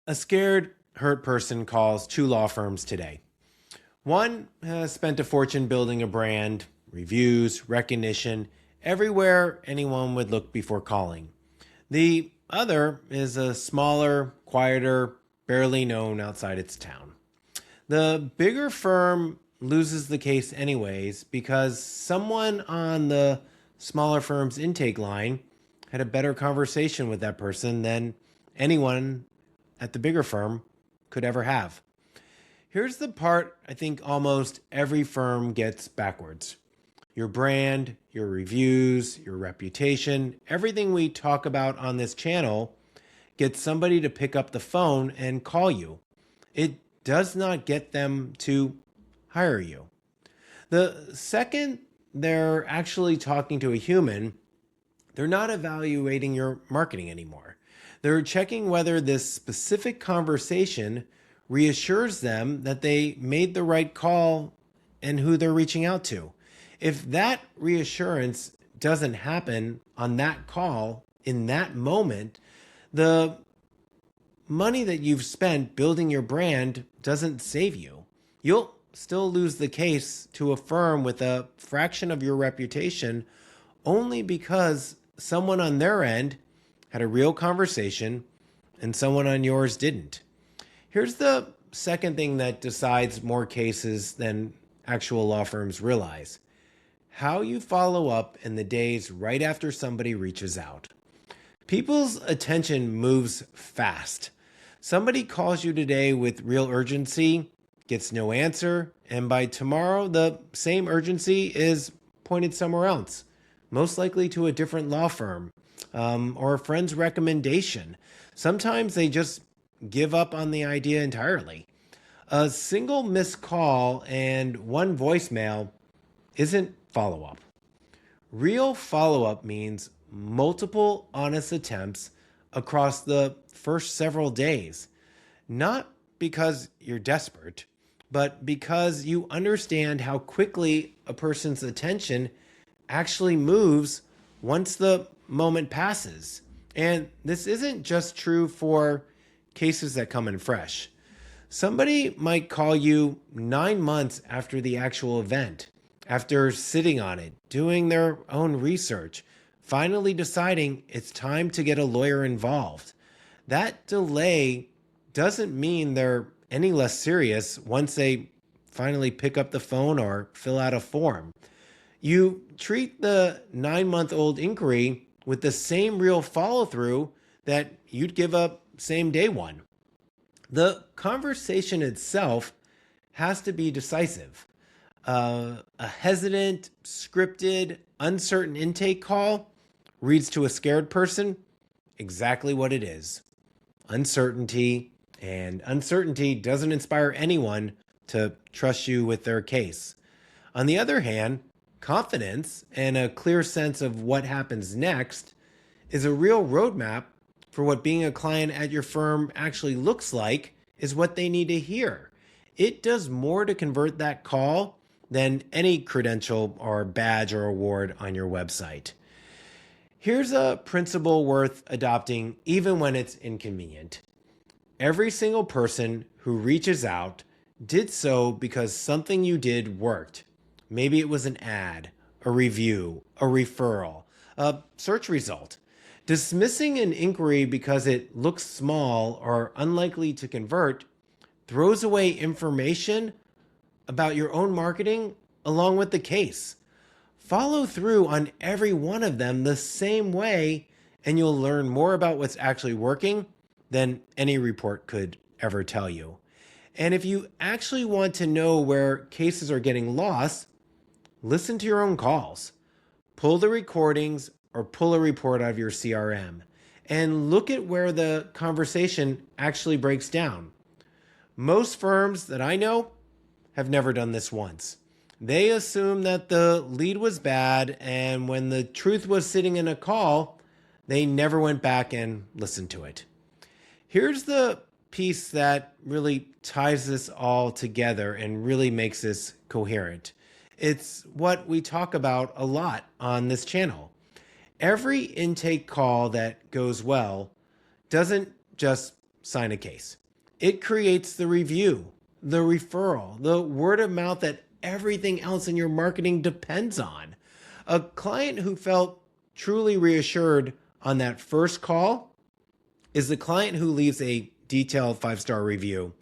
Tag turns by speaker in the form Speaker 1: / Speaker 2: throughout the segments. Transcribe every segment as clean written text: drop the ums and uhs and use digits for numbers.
Speaker 1: A scared, hurt person calls two law firms today. One has spent a fortune building a brand, reviews, recognition, everywhere anyone would look before calling. The other is a smaller, quieter, barely known outside its town. The bigger firm loses the case anyways because someone on the smaller firm's intake line had a better conversation with that person than anyone at the bigger firm could ever have. Here's the part I think almost every firm gets backwards. Your brand, your reviews, your reputation, everything we talk about on this channel gets somebody to pick up the phone and call you. It does not get them to hire you. The second they're actually talking to a human, they're not evaluating your marketing anymore. They're checking whether this specific conversation reassures them that they made the right call and who they're reaching out to. If that reassurance doesn't happen on that call in that moment, the money that you've spent building your brand doesn't save you. You'll still lose the case to a firm with a fraction of your reputation only because someone on their end had a real conversation and someone on yours didn't. Here's the second thing that decides more cases than actual law firms realize: how you follow up in the days right after somebody reaches out. People's attention moves fast. Somebody calls you today with real urgency, gets no answer, and by tomorrow, the same urgency is pointed somewhere else, most likely to a different law firm or a friend's recommendation. Sometimes they just give up on the idea entirely. A single missed call and one voicemail isn't follow up. Real follow up means multiple honest attempts across the first several days, not because you're desperate, but because you understand how quickly a person's attention actually moves once the moment passes. And this isn't just true for cases that come in fresh. Somebody might call you 9 months after the actual event, after sitting on it, doing their own research, finally deciding it's time to get a lawyer involved. That delay doesn't mean they're any less serious once they finally pick up the phone or fill out a form. You treat the 9-month-old inquiry with the same real follow through that you'd give a same day one. The conversation itself has to be decisive. A hesitant, scripted, uncertain intake call reads to a scared person exactly what it is: uncertainty, and uncertainty doesn't inspire anyone to trust you with their case. On the other hand, confidence and a clear sense of what happens next is a real roadmap for what being a client at your firm actually looks like, is what they need to hear. It does more to convert that call than any credential or badge or award on your website. Here's a principle worth adopting even when it's inconvenient. Every single person who reaches out did so because something you did worked. Maybe it was an ad, a review, a referral, a search result. Dismissing an inquiry because it looks small or unlikely to convert throws away information about your own marketing along with the case. Follow through on every one of them the same way, and you'll learn more about what's actually working than any report could ever tell you. And if you actually want to know where cases are getting lost, listen to your own calls. Pull the recordings or pull a report out of your CRM and look at where the conversation actually breaks down. Most firms that I know have never done this once. They assume that the lead was bad, and when the truth was sitting in a call, they never went back and listened to it. Here's the piece that really ties this all together and really makes this coherent. It's what we talk about a lot on this channel. Every intake call that goes well doesn't just sign a case. It creates the review, the referral, the word of mouth that everything else in your marketing depends on. A client who felt truly reassured on that first call is the client who leaves a detailed 5-star review.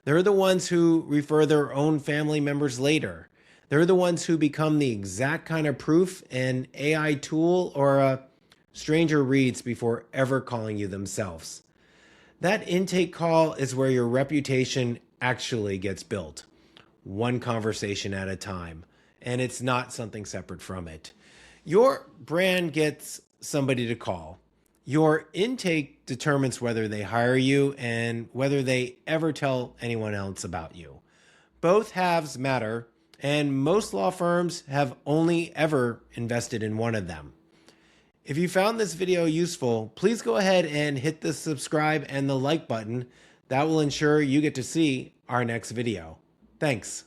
Speaker 1: They're the ones who refer their own family members later. They're the ones who become the exact kind of proof an AI tool or a stranger reads before ever calling you themselves. That intake call is where your reputation actually gets built, one conversation at a time, and it's not something separate from it. Your brand gets somebody to call. Your intake determines whether they hire you and whether they ever tell anyone else about you. Both halves matter, and most law firms have only ever invested in one of them. If you found this video useful, please go ahead and hit the subscribe and the like button. That will ensure you get to see our next video. Thanks.